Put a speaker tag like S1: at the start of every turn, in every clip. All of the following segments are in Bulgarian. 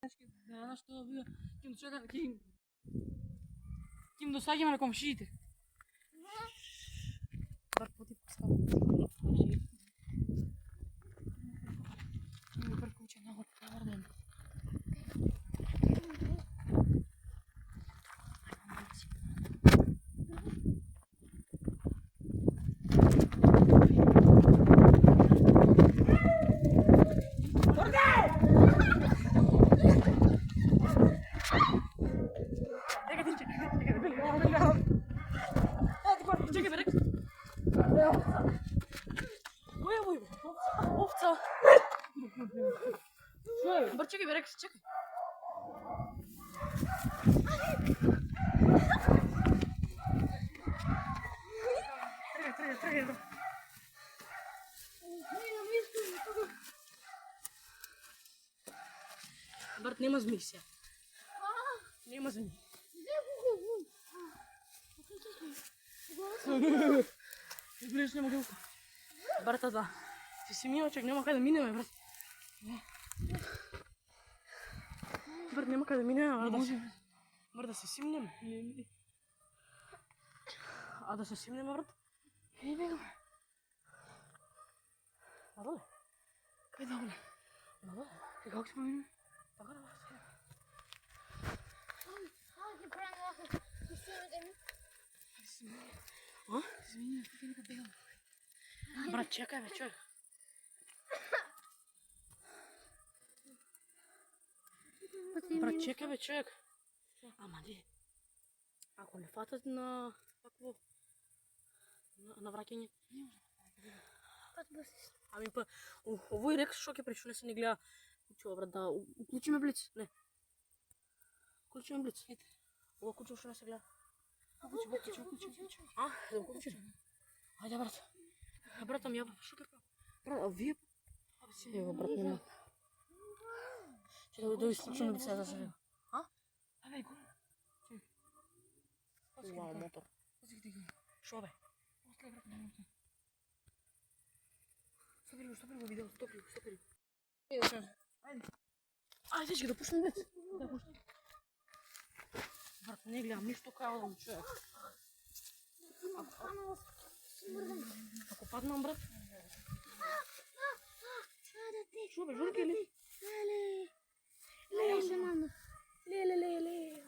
S1: Знаеш што бива? Ким чека, ким досаѓаме на комшиите. Бар поти поставам. Не прекуче нагор, поврден. Овца. Бар чекай, бе, Рекс, чекай. Трагай. Брат, нема змии сега. Нема змии. Изгледаш нема гелка. Брата, да. Ти си милочек, нема кај да минеме, брат. Брат, нема кај да минеме, брат, да се симнеме. А да се симнеме, брат? Еј, бегаме. Надоле? Кај надоле? Надоле? Кај како ќе минеме? Така да, брат.
S2: Ти правим овако, ти си ми.
S1: А? Извини, ти нека бегам. Брат, чекај бе, човек. Брат, чекај бе, човек. Ама не. Ако не фатат на какво? На враќање. Ами па, овој Рекс шо ќе причу, не се не гледа. Кучува, брат, да уклучиме блиц? Не. Уклучиме блиц. Ова кучува шо не се гледа. Уклучи. А, да уклучи. Ајде, брат. Брат, ами ја, шо ќе правам? Брат, а вие? Ево, брат, нема. Че да исклучиме блиц за сега. А? Абе, го. Вау, мотор. Шо бе? После, брат, не мотор. Стопи го видео, стопи го. Ајде, дечки, да пуштам блиц. Да пуштам. Брат, не гледам ништо кај овој човек. Ако паднам, брат? Шо бе, журки ли? Леле.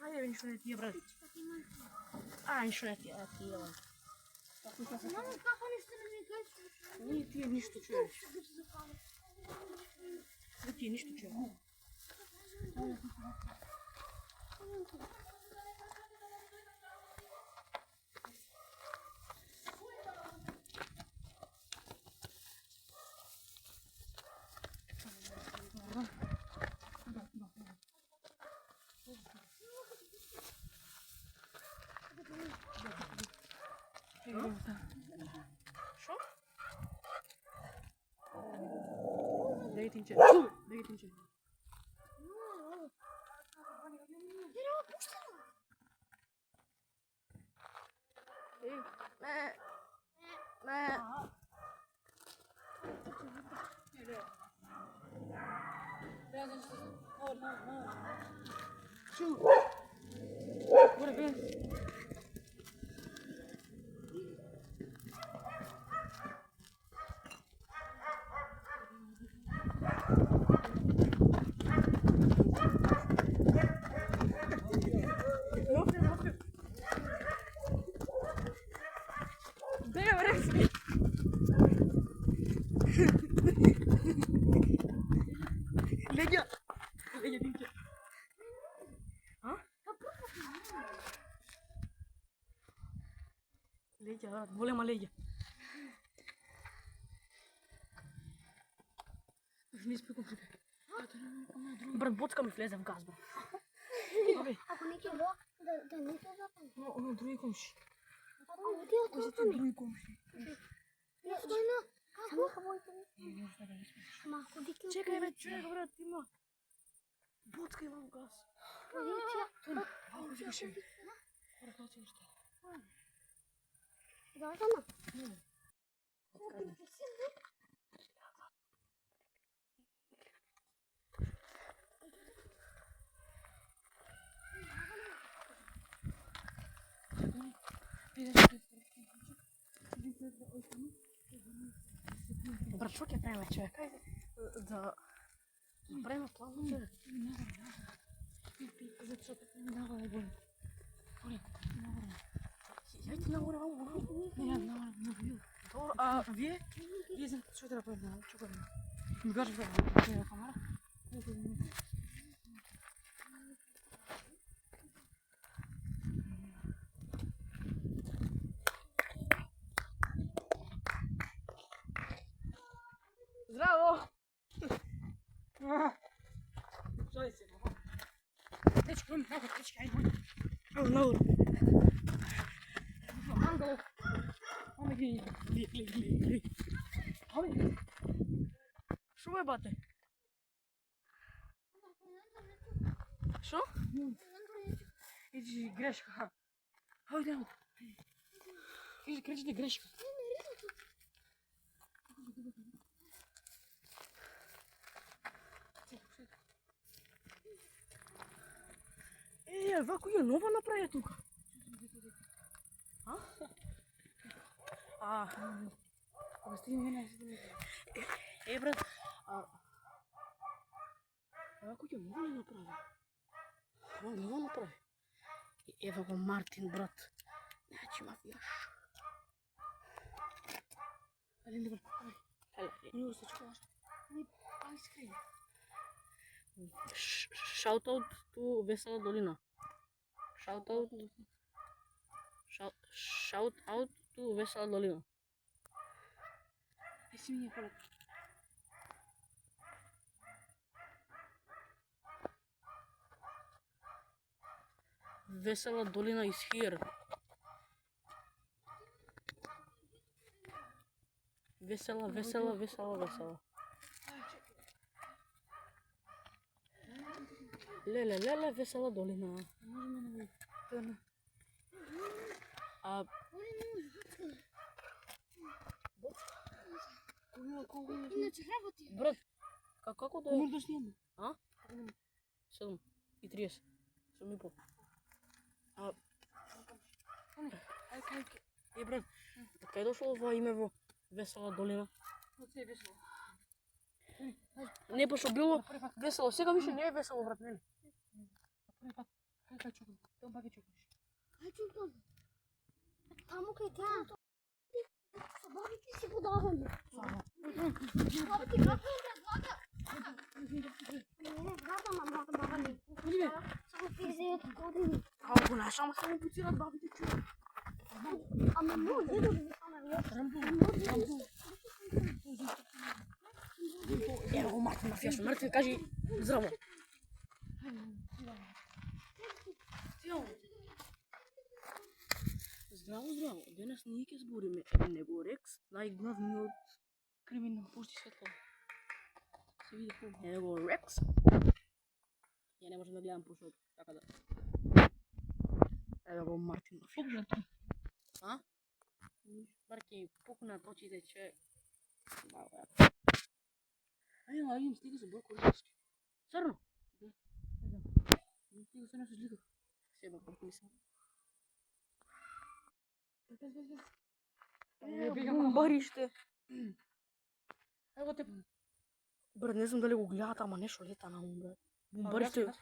S1: Ајде бе, ништо не тие, брат. Ништо не тие, бе.
S2: Мамо, како ништо не ми кажеш?
S1: Не тие ништо, човек. Не тие ништо, човек. Шо? Дај тинче. Leđa dinče. A? Leđa, da, golema leđa. Не спекам се. Брат, боцка ми влезе в газ, брат.
S2: Ако не ќе влак, да не се запали.
S1: Оно други комши.
S2: Кои се тие други комши? Ја стојна, како? Ама ако дикам...
S1: Чекај бе, човек, брат, има. Боцка има в газ. Викаше. Брат, оце нешто.
S2: Да, сама.
S1: Брат, што ќе правиме, човек? Да правиме план, човек.
S2: Зато нагоре боле.
S1: Јајте нагоре, мамо.
S2: Не, нагоре.
S1: Добро, а вие?
S2: Вие знаете што треба да правиме, што правиме? Ми кажете да камера.
S1: Здраво!
S2: Шај се, баба. Дечко, нагоре, дечко, ајде.
S1: Ало, нагоре.
S2: Ангел. Аме ги.
S1: Глеј. Ами, шо е, бате? Шо?
S2: Иди грешка. Ајде. Кажи грешка.
S1: Вако ја нова направија тука.
S2: Кога стигне мене,
S1: Брат, вако ќе нова направи. Нова направи. Ева го Мартин, брат. Значи мафијаш.
S2: ајде добро. Не се чуваш. Ај скри.
S1: Shout out to Весела долина. Shout out to Весела долина.
S2: Ај си ми кола.
S1: Весела долина is here. Весела. Леле, Весела долина.
S2: Можеме да Иначе работи.
S1: Брат, како да
S2: Кога да снимаме?
S1: 7:30. 7:30. Брат, кај дошло ова име во Весела долина?
S2: Од се весело.
S1: Не, пошто било весело, сега више не е весело, брат, нели?
S2: Први пат, кај чукам? Тоа пак чукаш.
S3: Ај чукам. Таму кај тя. Бабите си подаваме. Бабите како им предлага? Не, баба ми.
S2: Оди
S3: Само 59 години.
S1: Го наша, ама само пуцират бабите чуја.
S3: Ама много дедо ги стана вијаш.
S1: Ево го Мартин мафијаш. Мартин, кажи здраво. Здраво. Денес ние ќе збориме него Рекс, најглавниот
S2: криминал, пушти светло. Се види хубаво.
S1: него Рекс. Ја не можам да гледам пошто така да. Ево го Мартин мафијаш.
S2: Поглед.
S1: Марки пукнат очите, че
S2: Ај, имам стига со Бойко Ричевски.
S1: црно.
S2: Стига се нешто зликав.
S1: Себе мислам.
S2: Бумбариште. Ево те.
S1: Брат, не знам дали го гледате, ама нешто лета на ум, брат. Бумбариште,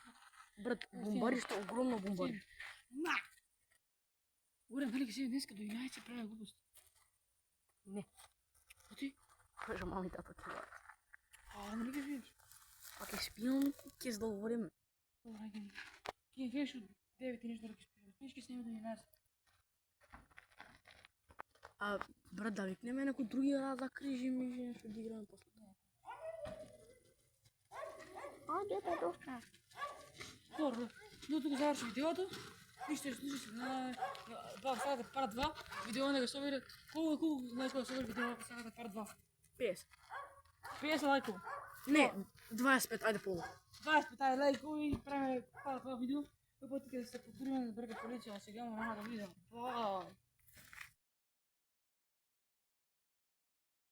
S1: брат, бумбариште, огромно бумбари.
S2: Урем, велики се днеска до 11 прави глупост.
S1: Не.
S2: А ти?
S1: Кажа мами тата ти брат.
S2: Не ги видиш.
S1: А ке спијам, ке задоволиме.
S2: Добра, ги. Ке гледаш од 9 и нешто да ги спиеш. Спиеш ке сниме до 11.
S1: Брат, да викнеме некој други рад да крижим и нешто да играме после.
S3: Ајде, доста.
S2: Добро, до тука заврши видеото. Ништо не слушаш на сагата парт 2. Видео не го собере. Колку лајкова да собере видео на сагата парт 2?
S1: 50.
S2: 50 лајкова.
S1: Не, 25, ајде полу.
S2: 25 лајкови, правиме парт 2 видео. Кој пат ќе се потруиме да берга полиција, а сега нема да видам. Бај.